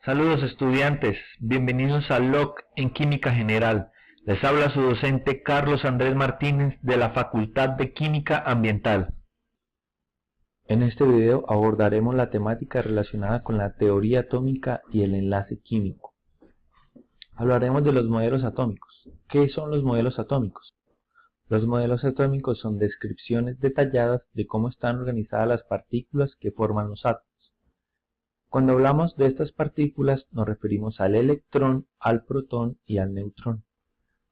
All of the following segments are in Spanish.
Saludos estudiantes, bienvenidos a LOC en Química General. Les habla su docente Carlos Andrés Martínez de la Facultad de Química Ambiental. En este video abordaremos la temática relacionada con la teoría atómica y el enlace químico. Hablaremos de los modelos atómicos. ¿Qué son los modelos atómicos? Los modelos atómicos son descripciones detalladas de cómo están organizadas las partículas que forman los átomos. Cuando hablamos de estas partículas nos referimos al electrón, al protón y al neutrón.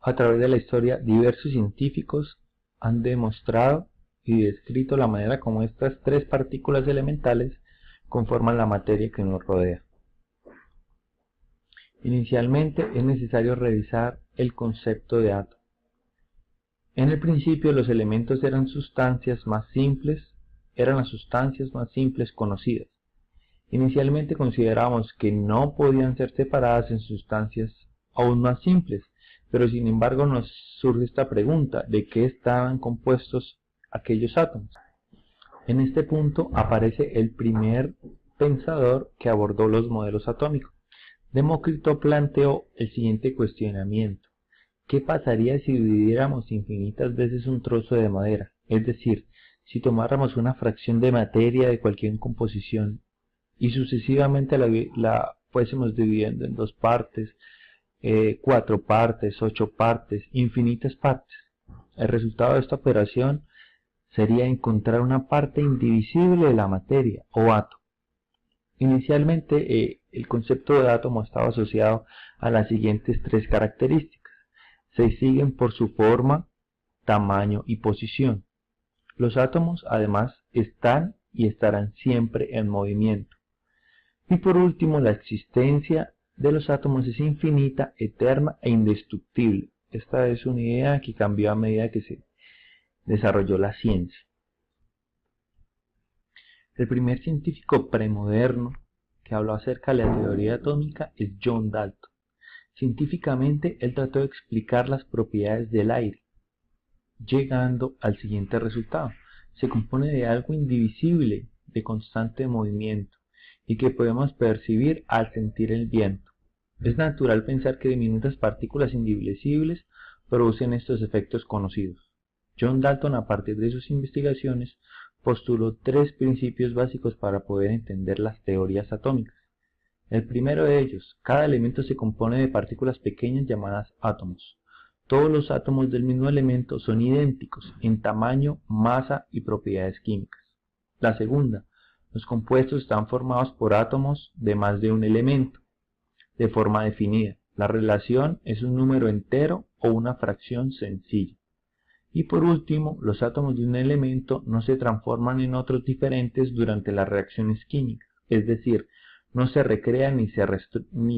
A través de la historia, diversos científicos han demostrado y descrito la manera como estas tres partículas elementales conforman la materia que nos rodea. Inicialmente es necesario revisar el concepto de átomo. En el principio los elementos eran las sustancias más simples conocidas. Inicialmente consideramos que no podían ser separadas en sustancias aún más simples, pero sin embargo nos surge esta pregunta: ¿de qué estaban compuestos aquellos átomos? En este punto aparece el primer pensador que abordó los modelos atómicos. Demócrito planteó el siguiente cuestionamiento: ¿qué pasaría si dividiéramos infinitas veces un trozo de madera? Es decir, si tomáramos una fracción de materia de cualquier composición y sucesivamente la fuésemos dividiendo en 2 partes, 4 partes, 8 partes, infinitas partes. El resultado de esta operación sería encontrar una parte indivisible de la materia, o átomo. Inicialmente el concepto de átomo estaba asociado a las siguientes 3 características. Se siguen por su forma, tamaño y posición. Los átomos además están y estarán siempre en movimiento. Y por último, la existencia de los átomos es infinita, eterna e indestructible. Esta es una idea que cambió a medida que se desarrolló la ciencia. El primer científico premoderno que habló acerca de la teoría atómica es John Dalton. Científicamente, él trató de explicar las propiedades del aire, llegando al siguiente resultado: se compone de algo indivisible, de constante movimiento, y que podemos percibir al sentir el viento. Es natural pensar que diminutas partículas indivisibles producen estos efectos conocidos. John Dalton, a partir de sus investigaciones, postuló 3 principios básicos para poder entender las teorías atómicas. El primero de ellos: cada elemento se compone de partículas pequeñas llamadas átomos. Todos los átomos del mismo elemento son idénticos en tamaño, masa y propiedades químicas. La segunda: los compuestos están formados por átomos de más de un elemento, de forma definida. La relación es un número entero o una fracción sencilla. Y por último, los átomos de un elemento no se transforman en otros diferentes durante las reacciones químicas, es decir, no se recrean ni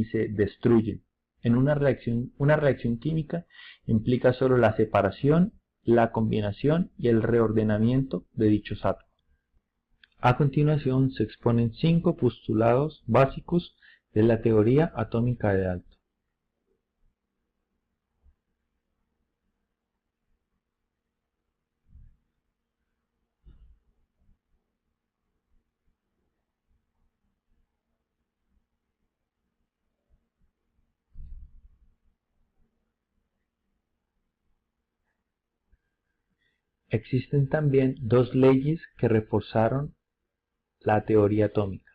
se destruyen. En una reacción química implica solo la separación, la combinación y el reordenamiento de dichos átomos. A continuación se exponen 5 postulados básicos de la teoría atómica de Dalton. Existen también 2 leyes que reforzaron la teoría atómica.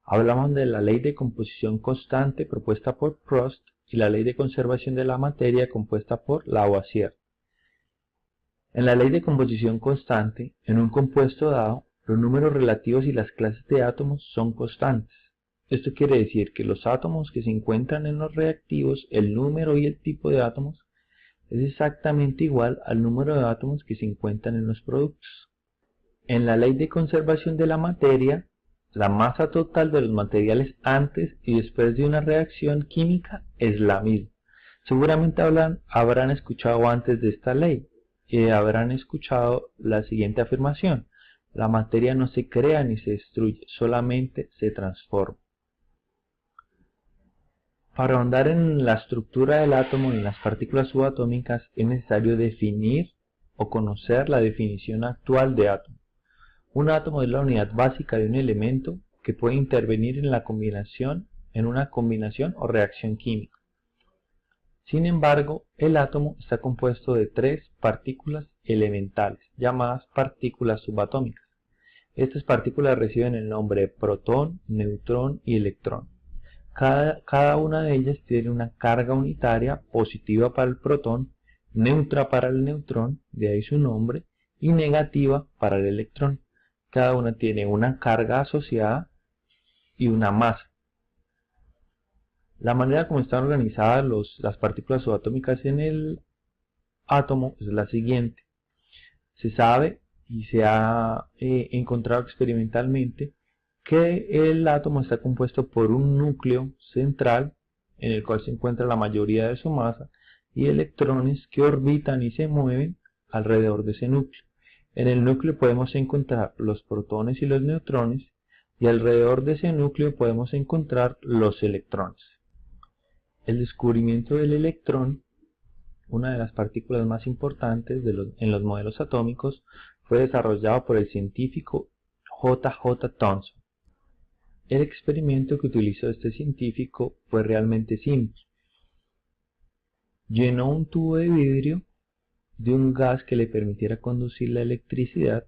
Hablamos de la ley de composición constante propuesta por Prost y la ley de conservación de la materia compuesta por Lavoisier. En la ley de composición constante, en un compuesto dado, los números relativos y las clases de átomos son constantes. Esto quiere decir que los átomos que se encuentran en los reactivos, el número y el tipo de átomos, es exactamente igual al número de átomos que se encuentran en los productos. En la ley de conservación de la materia, la masa total de los materiales antes y después de una reacción química es la misma. Seguramente habrán escuchado antes de esta ley y habrán escuchado la siguiente afirmación: la materia no se crea ni se destruye, solamente se transforma. Para ahondar en la estructura del átomo y en las partículas subatómicas es necesario definir o conocer la definición actual de átomo. Un átomo es la unidad básica de un elemento que puede intervenir en la combinación en una combinación o reacción química. Sin embargo, el átomo está compuesto de 3 partículas elementales, llamadas partículas subatómicas. Estas partículas reciben el nombre de protón, neutrón y electrón. Cada una de ellas tiene una carga unitaria positiva para el protón, neutra para el neutrón, de ahí su nombre, y negativa para el electrón. Cada una tiene una carga asociada y una masa. La manera como están organizadas las partículas subatómicas en el átomo es la siguiente. Se sabe y se ha encontrado experimentalmente que el átomo está compuesto por un núcleo central en el cual se encuentra la mayoría de su masa y electrones que orbitan y se mueven alrededor de ese núcleo. En el núcleo podemos encontrar los protones y los neutrones y alrededor de ese núcleo podemos encontrar los electrones. El descubrimiento del electrón, una de las partículas más importantes en los modelos atómicos, fue desarrollado por el científico J.J. Thomson. El experimento que utilizó este científico fue realmente simple. Llenó un tubo de vidrio de un gas que le permitiera conducir la electricidad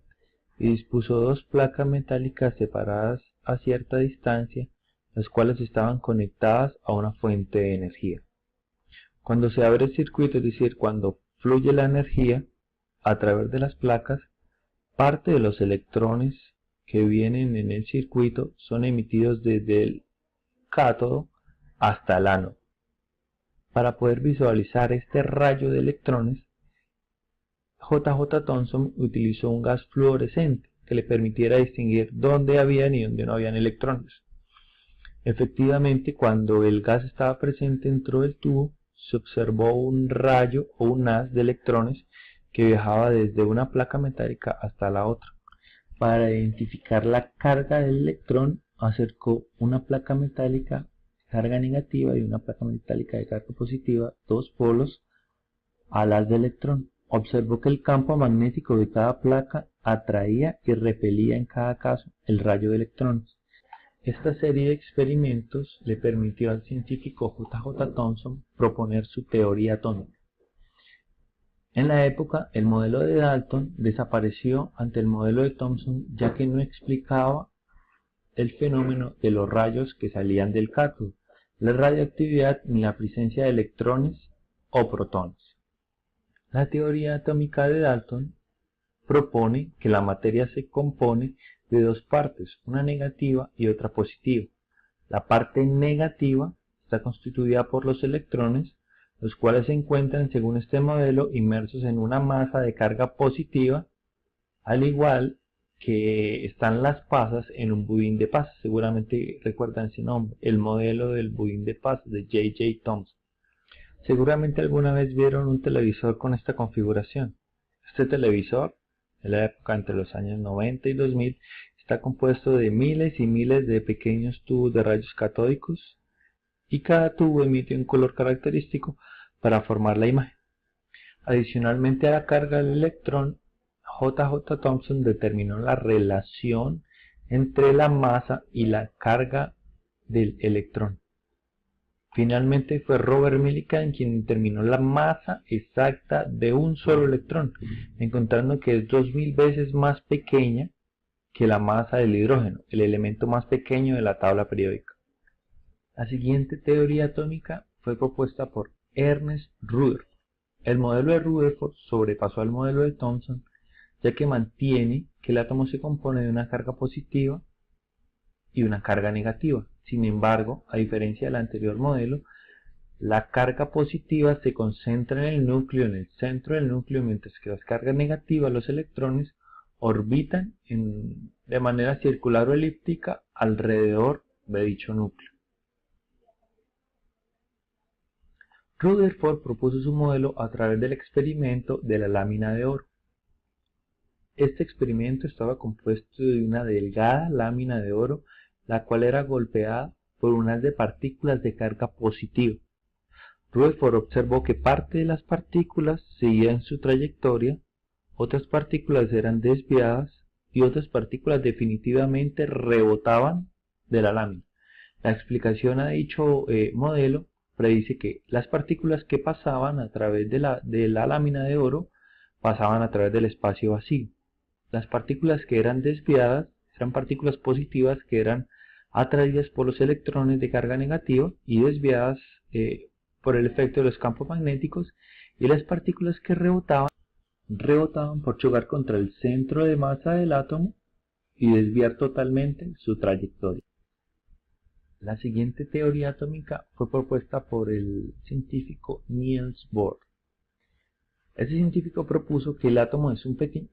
y dispuso 2 placas metálicas separadas a cierta distancia, las cuales estaban conectadas a una fuente de energía. Cuando se abre el circuito, es decir, cuando fluye la energía a través de las placas, parte de los electrones que vienen en el circuito son emitidos desde el cátodo hasta el ánodo. Para poder visualizar este rayo de electrones, J.J. Thomson utilizó un gas fluorescente que le permitiera distinguir dónde habían y dónde no habían electrones. Efectivamente, cuando el gas estaba presente dentro del tubo, se observó un rayo o un haz de electrones que viajaba desde una placa metálica hasta la otra. Para identificar la carga del electrón, acercó una placa metálica de carga negativa y una placa metálica de carga positiva, 2 polos, al haz de electrón. Observó que el campo magnético de cada placa atraía y repelía en cada caso el rayo de electrones. Esta serie de experimentos le permitió al científico J.J. Thomson proponer su teoría atómica. En la época, el modelo de Dalton desapareció ante el modelo de Thomson, ya que no explicaba el fenómeno de los rayos que salían del cátodo, la radioactividad ni la presencia de electrones o protones. La teoría atómica de Dalton propone que la materia se compone de 2 partes, una negativa y otra positiva. La parte negativa está constituida por los electrones, los cuales se encuentran, según este modelo, inmersos en una masa de carga positiva, al igual que están las pasas en un budín de pasas. Seguramente recuerdan ese nombre, el modelo del budín de pasas de J.J. Thomson. Seguramente alguna vez vieron un televisor con esta configuración. Este televisor, en la época entre los años 90 y 2000, está compuesto de miles y miles de pequeños tubos de rayos catódicos y cada tubo emite un color característico para formar la imagen. Adicionalmente a la carga del electrón, J.J. Thomson determinó la relación entre la masa y la carga del electrón. Finalmente fue Robert Millikan quien determinó la masa exacta de un solo electrón, encontrando que es 2000 veces más pequeña que la masa del hidrógeno, el elemento más pequeño de la tabla periódica. La siguiente teoría atómica fue propuesta por Ernest Rutherford. El modelo de Rutherford sobrepasó al modelo de Thomson, ya que mantiene que el átomo se compone de una carga positiva y una carga negativa. Sin embargo, a diferencia del anterior modelo, la carga positiva se concentra en el núcleo, en el centro del núcleo, mientras que las cargas negativas, los electrones, orbitan de manera circular o elíptica alrededor de dicho núcleo. Rutherford propuso su modelo a través del experimento de la lámina de oro. Este experimento estaba compuesto de una delgada lámina de oro, la cual era golpeada por un haz de partículas de carga positiva. Rutherford observó que parte de las partículas seguían su trayectoria, otras partículas eran desviadas y otras partículas definitivamente rebotaban de la lámina. La explicación a dicho modelo predice que las partículas que pasaban a través de la lámina de oro pasaban a través del espacio vacío. Las partículas que eran desviadas eran partículas positivas que eran atraídas por los electrones de carga negativa y desviadas por el efecto de los campos magnéticos, y las partículas que rebotaban por chocar contra el centro de masa del átomo y desviar totalmente su trayectoria. La siguiente teoría atómica fue propuesta por el científico Niels Bohr. Este científico propuso que el átomo es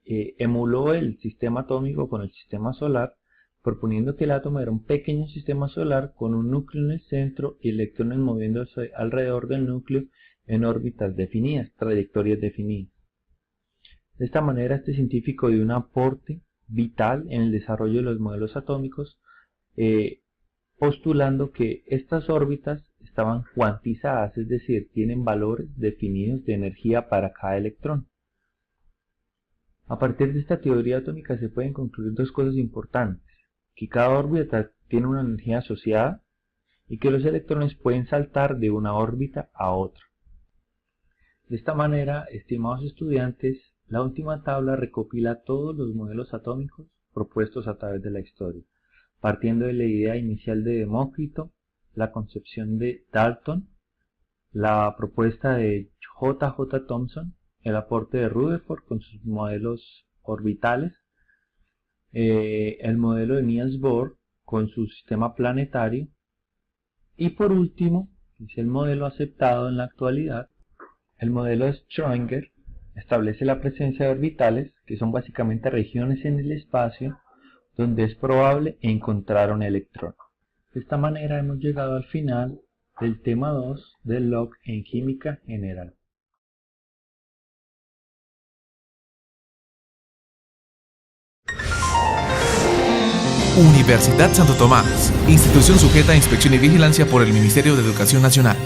emuló el sistema atómico con el sistema solar, proponiendo que el átomo era un pequeño sistema solar con un núcleo en el centro y electrones moviéndose alrededor del núcleo en órbitas definidas, trayectorias definidas. De esta manera, este científico dio un aporte vital en el desarrollo de los modelos atómicos, postulando que estas órbitas estaban cuantizadas, es decir, tienen valores definidos de energía para cada electrón. A partir de esta teoría atómica se pueden concluir dos cosas importantes: que cada órbita tiene una energía asociada y que los electrones pueden saltar de una órbita a otra. De esta manera, estimados estudiantes, la última tabla recopila todos los modelos atómicos propuestos a través de la historia, partiendo de la idea inicial de Demócrito, la concepción de Dalton, la propuesta de J.J. Thomson, el aporte de Rutherford con sus modelos orbitales, el modelo de Niels Bohr con su sistema planetario, y por último, que es el modelo aceptado en la actualidad, el modelo de Schrödinger. Establece la presencia de orbitales, que son básicamente regiones en el espacio donde es probable encontrar un electrón. De esta manera hemos llegado al final del tema 2 del log en química general. Universidad Santo Tomás, institución sujeta a inspección y vigilancia por el Ministerio de Educación Nacional.